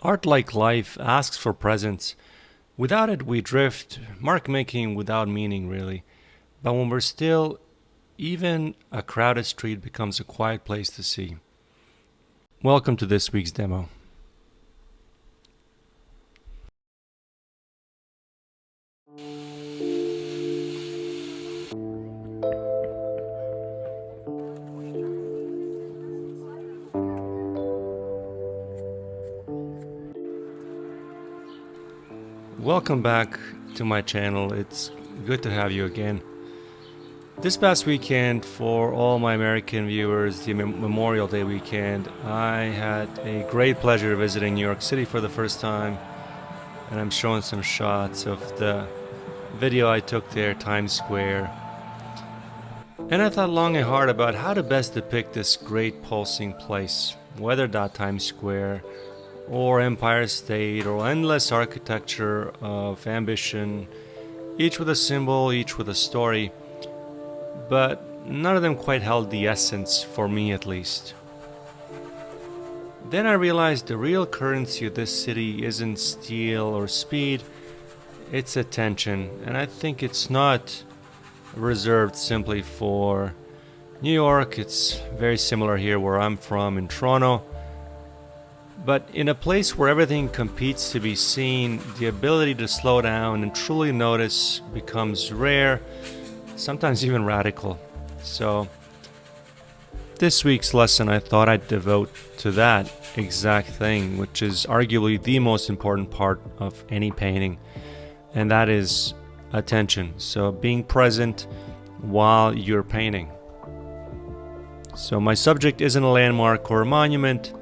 Art, like life, asks for presence. Without it, we drift, mark making without meaning, really. But when we're still, even a crowded street becomes a quiet place to see. Welcome to this week's demo. Welcome back to my channel. It's good to have you again. This past weekend, for all my American viewers, the Memorial Day weekend, I had a great pleasure visiting New York City for the first time, and I'm showing some shots of the video I took there, Times Square. And I thought long and hard about how to best depict this great pulsing place, whether that Times Square or Empire State or endless architecture of ambition, each with a symbol, each with a story, but none of them quite held the essence, for me at least. Then I realized the real currency of this city isn't steel or speed, it's attention, and I think it's not reserved simply for New York. It's very similar here where I'm from in Toronto. But in a place where everything competes to be seen, the ability to slow down and truly notice becomes rare, sometimes even radical. So this week's lesson I thought I'd devote to that exact thing, which is arguably the most important part of any painting, and that is attention. So being present while you're painting. So my subject isn't a landmark or a monument.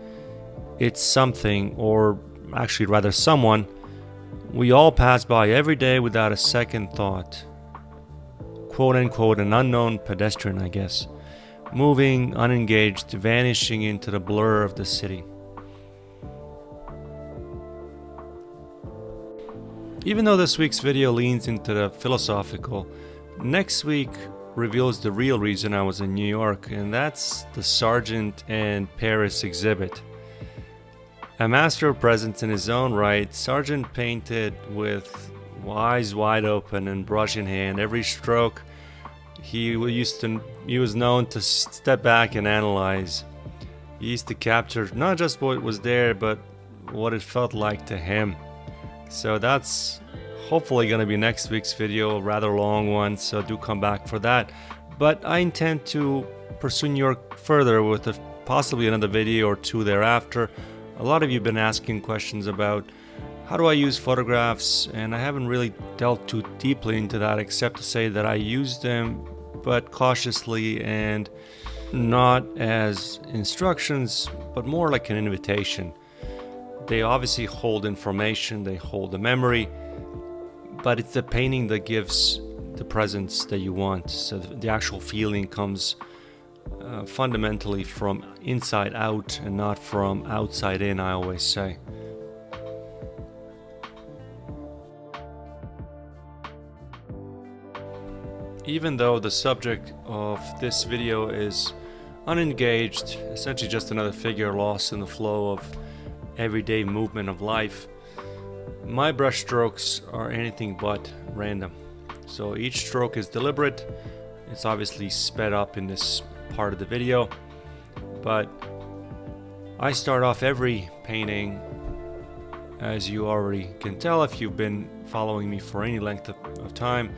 It's something, or actually rather someone, we all pass by every day without a second thought. Quote unquote, an unknown pedestrian, I guess. Moving, unengaged, vanishing into the blur of the city. Even though this week's video leans into the philosophical, next week reveals the real reason I was in New York, and that's the Sargent and Paris exhibit. A master of presence in his own right, Sargent painted with eyes wide open and brush in hand. Every stroke, he was known to step back and analyze. He used to capture not just what was there, but what it felt like to him. So that's hopefully going to be next week's video, a rather long one, so do come back for that. But I intend to pursue New York further with possibly another video or two thereafter. A lot of you have been asking questions about how do I use photographs, and I haven't really delved too deeply into that except to say that I use them, but cautiously and not as instructions, but more like an invitation. They obviously hold information, they hold a memory, but it's the painting that gives the presence that you want. So the actual feeling comes fundamentally from inside out and not from outside in, I always say. Even though the subject of this video is unengaged, essentially just another figure lost in the flow of everyday movement of life, my brush strokes are anything but random. So each stroke is deliberate. It's obviously sped up in this part of the video, but I start off every painting, as you already can tell if you've been following me for any length of time,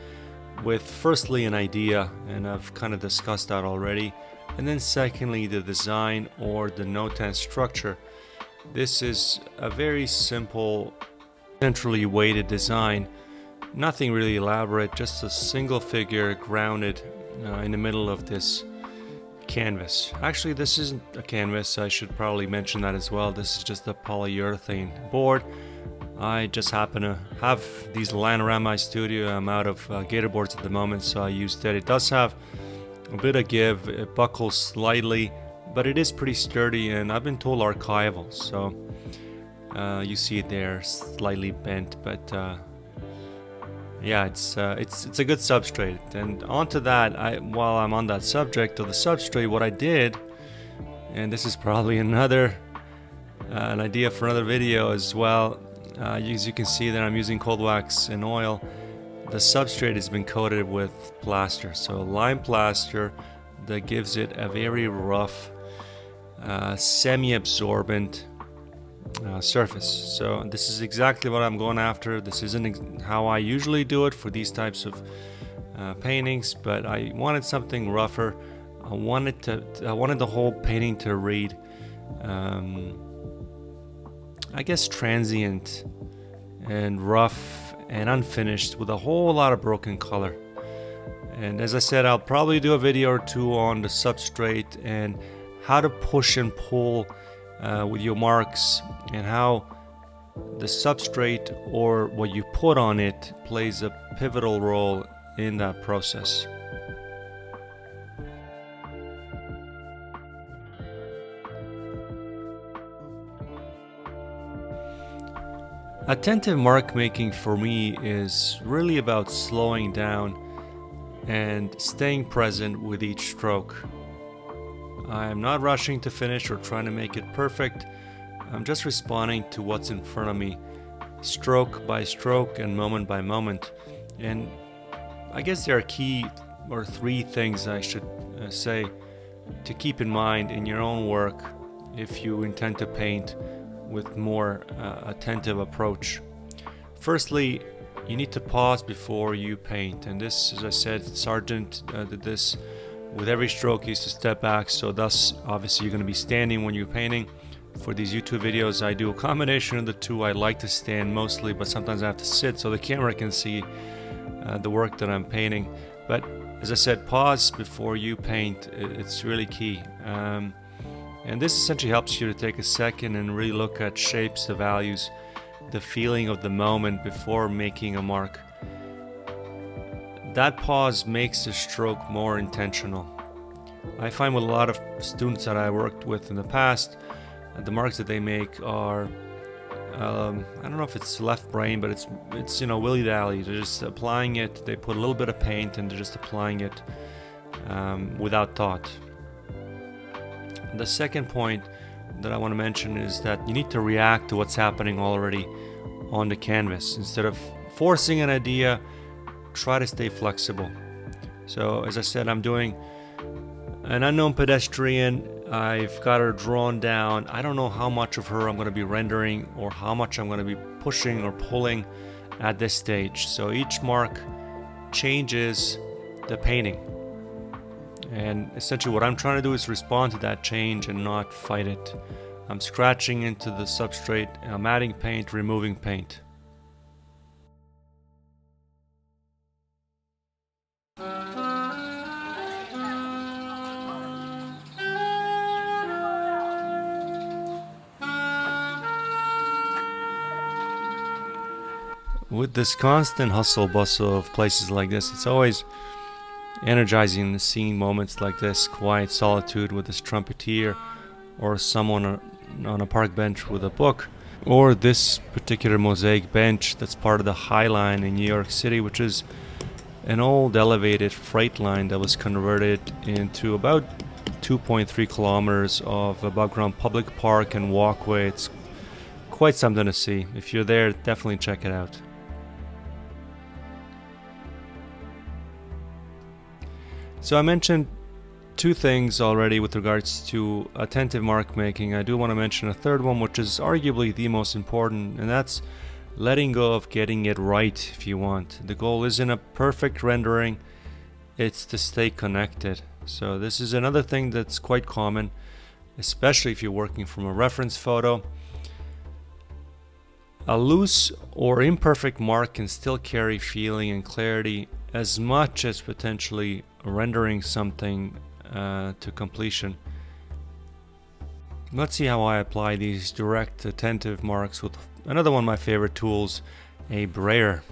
with firstly an idea, and I've kind of discussed that already, and then secondly the design or the note and structure. This is a very simple, centrally weighted design, nothing really elaborate, just a single figure grounded in the middle of this canvas. Actually, this isn't a canvas, I should probably mention that as well. This is just a polyurethane board. I just happen to have these lying around my studio. I'm out of gator boards at the moment, so I used it. It does have a bit of give, it buckles slightly, but it is pretty sturdy, and I've been told archival, so you see it there, slightly bent, but yeah, it's a good substrate. And onto that, while I'm on that subject of the substrate, what I did, and this is probably another an idea for another video as well. As you can see that I'm using cold wax and oil. The substrate has been coated with plaster, so lime plaster that gives it a very rough, semi-absorbent surface. So this is exactly what I'm going after. This isn't how I usually do it for these types of paintings, but I wanted something rougher. I wanted the whole painting to read, I guess, transient and rough and unfinished with a whole lot of broken color. And as I said, I'll probably do a video or two on the substrate and how to push and pull with your marks, and how the substrate or what you put on it plays a pivotal role in that process. Attentive mark making for me is really about slowing down and staying present with each stroke. I'm not rushing to finish or trying to make it perfect. I'm just responding to what's in front of me, stroke by stroke and moment by moment. And I guess there are key or three things I should say to keep in mind in your own work if you intend to paint with more attentive approach. Firstly, you need to pause before you paint, and this, as I said, Sargent did this with every stroke. He used to step back, so thus obviously you're going to be standing when you're painting. For these YouTube videos I do a combination of the two. I like to stand mostly, but sometimes I have to sit so the camera can see the work that I'm painting. But as I said, pause before you paint. It's really key. And this essentially helps you to take a second and really look at shapes, the values, the feeling of the moment before making a mark. That pause makes the stroke more intentional. I find with a lot of students that I worked with in the past, the marks that they make are, I don't know if it's left brain, but it's willy-dally. They're just applying it. They put a little bit of paint and they're just applying it without thought. The second point that I want to mention is that you need to react to what's happening already on the canvas. Instead of forcing an idea, try to stay flexible. So as I said, I'm doing an unknown pedestrian. I've got her drawn down. I don't know how much of her I'm going to be rendering or how much I'm going to be pushing or pulling at this stage. So each mark changes the painting. And essentially what I'm trying to do is respond to that change and not fight it. I'm scratching into the substrate, I'm adding paint, removing paint. With this constant hustle bustle of places like this, it's always energizing to see moments like this, quiet solitude with this trumpeter or someone on a park bench with a book, or this particular mosaic bench that's part of the High Line in New York City, which is an old elevated freight line that was converted into about 2.3 kilometers of above ground public park and walkway. It's quite something to see. If you're there, definitely check it out. So I mentioned two things already with regards to attentive mark making. I do want to mention a third one, which is arguably the most important, and that's letting go of getting it right if you want. The goal isn't a perfect rendering, it's to stay connected. So this is another thing that's quite common, especially if you're working from a reference photo. A loose or imperfect mark can still carry feeling and clarity as much as potentially rendering something to completion. Let's see how I apply these direct attentive marks with another one of my favorite tools, a brayer.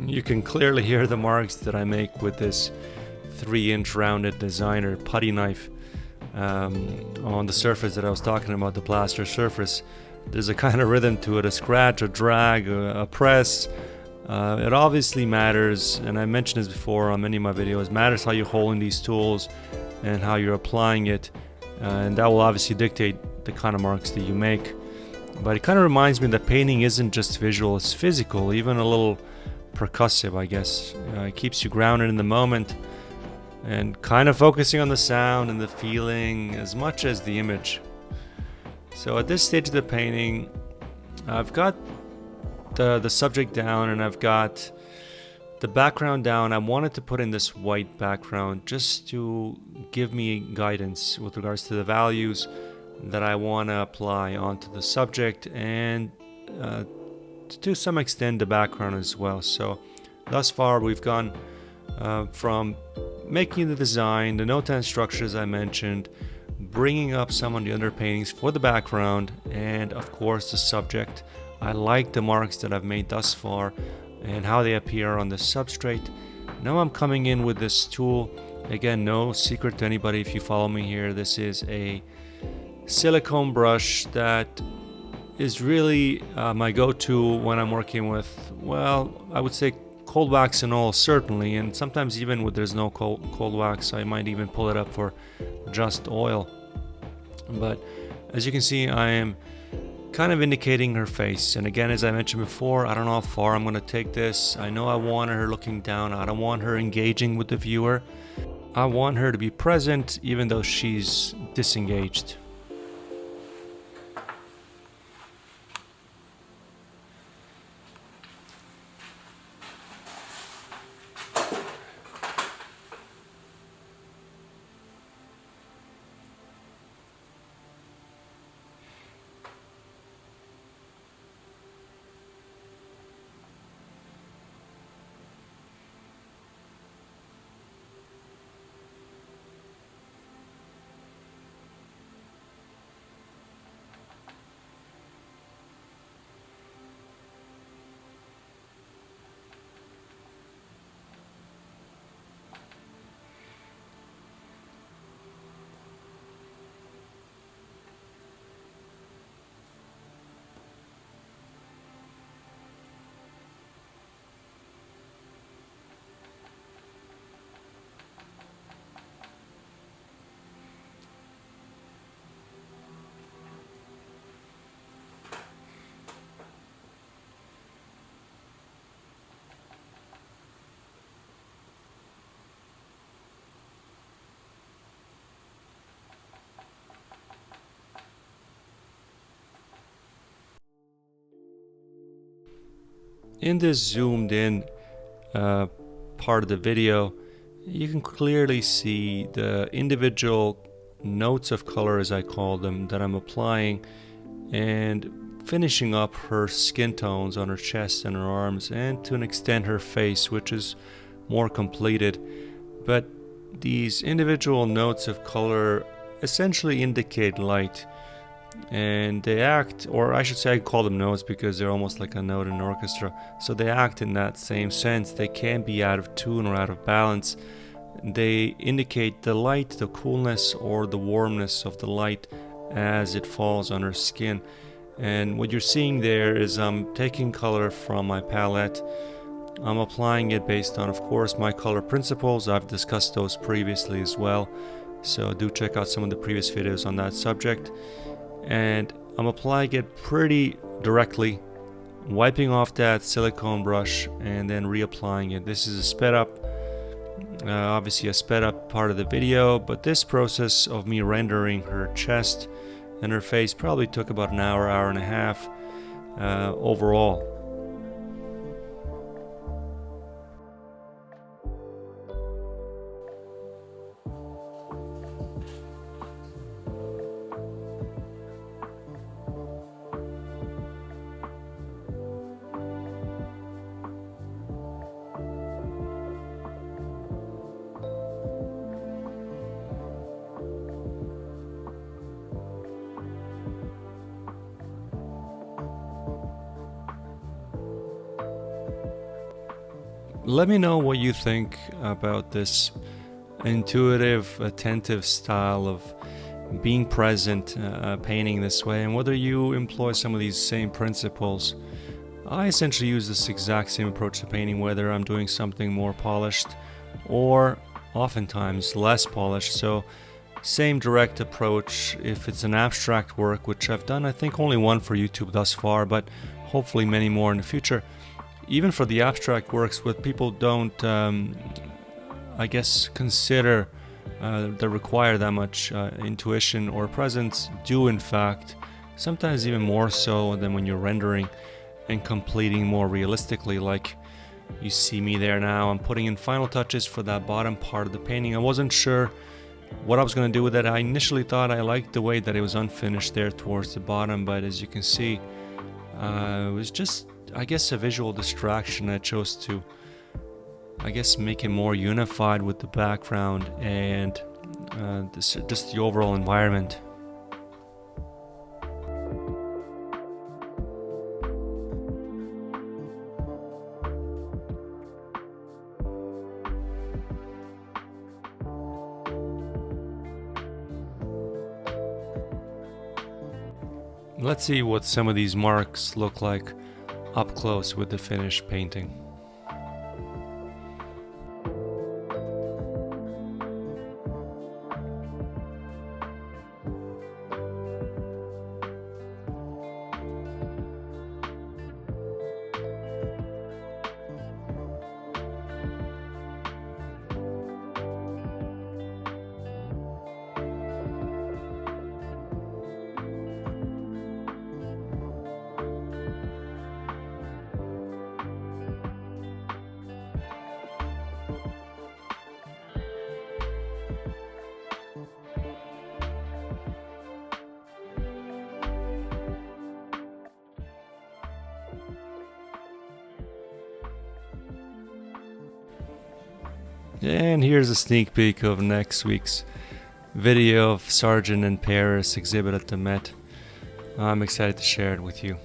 You can clearly hear the marks that I make with this 3-inch rounded designer putty knife on the surface that I was talking about, the plaster surface. There's a kind of rhythm to it, a scratch, a drag, a press. It obviously matters, and I mentioned this before on many of my videos, matters how you're holding these tools and how you're applying it, and that will obviously dictate the kind of marks that you make. But it kind of reminds me that painting isn't just visual, it's physical, even a little percussive, I guess. It keeps you grounded in the moment and kind of focusing on the sound and the feeling as much as the image. So at this stage of the painting, I've got the subject down and I've got the background down. I wanted to put in this white background just to give me guidance with regards to the values that I want to apply onto the subject, and to some extent the background as well. So thus far we've gone from making the design, the note and structures I mentioned, bringing up some of the underpaintings for the background, and of course the subject. I like the marks that I've made thus far and how they appear on the substrate. Now I'm coming in with this tool. Again, no secret to anybody if you follow me here. This is a silicone brush that is really my go-to when I'm working with, well, I would say cold wax and all, certainly, and sometimes even when there's no cold wax, I might even pull it up for just oil. But as you can see, I am kind of indicating her face, and again, as I mentioned before, I don't know how far I'm going to take this. I know I want her looking down. I don't want her engaging with the viewer. I want her to be present even though she's disengaged. In this zoomed in part of the video, you can clearly see the individual notes of color, as I call them, that I'm applying and finishing up her skin tones on her chest and her arms, and to an extent her face, which is more completed. But these individual notes of color essentially indicate light, and they act, or I should say I call them notes because they're almost like a note in an orchestra, so they act in that same sense. They can be out of tune or out of balance. They indicate the light, the coolness or the warmness of the light as it falls on her skin. And what you're seeing there is I'm taking color from my palette. I'm applying it based on, of course, my color principles. I've discussed those previously as well, so do check out some of the previous videos on that subject. And I'm applying it pretty directly, wiping off that silicone brush and then reapplying it. This is a sped up, obviously a sped up part of the video, but this process of me rendering her chest and her face probably took about an hour, hour and a half overall. Let me know what you think about this intuitive, attentive style of being present, painting this way, and whether you employ some of these same principles. I essentially use this exact same approach to painting, whether I'm doing something more polished or oftentimes less polished. So same direct approach if it's an abstract work, which I've done I think only one for YouTube thus far, but hopefully many more in the future. Even for the abstract works, what people don't I guess consider that require that much intuition or presence do in fact, sometimes even more so than when you're rendering and completing more realistically. Like you see me there now, I'm putting in final touches for that bottom part of the painting. I wasn't sure what I was going to do with it. I initially thought I liked the way that it was unfinished there towards the bottom, but as you can see, it was just, I guess, a visual distraction. I chose to, I guess, make it more unified with the background and just the overall environment. Let's see what some of these marks look like up close with the finished painting. And here's a sneak peek of next week's video of Sargent and Paris exhibit at the Met. I'm excited to share it with you.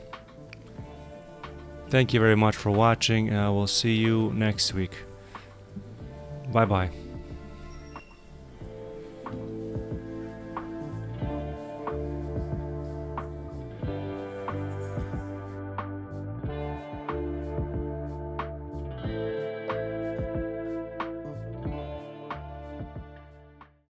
Thank you very much for watching. We'll see you next week. Bye bye.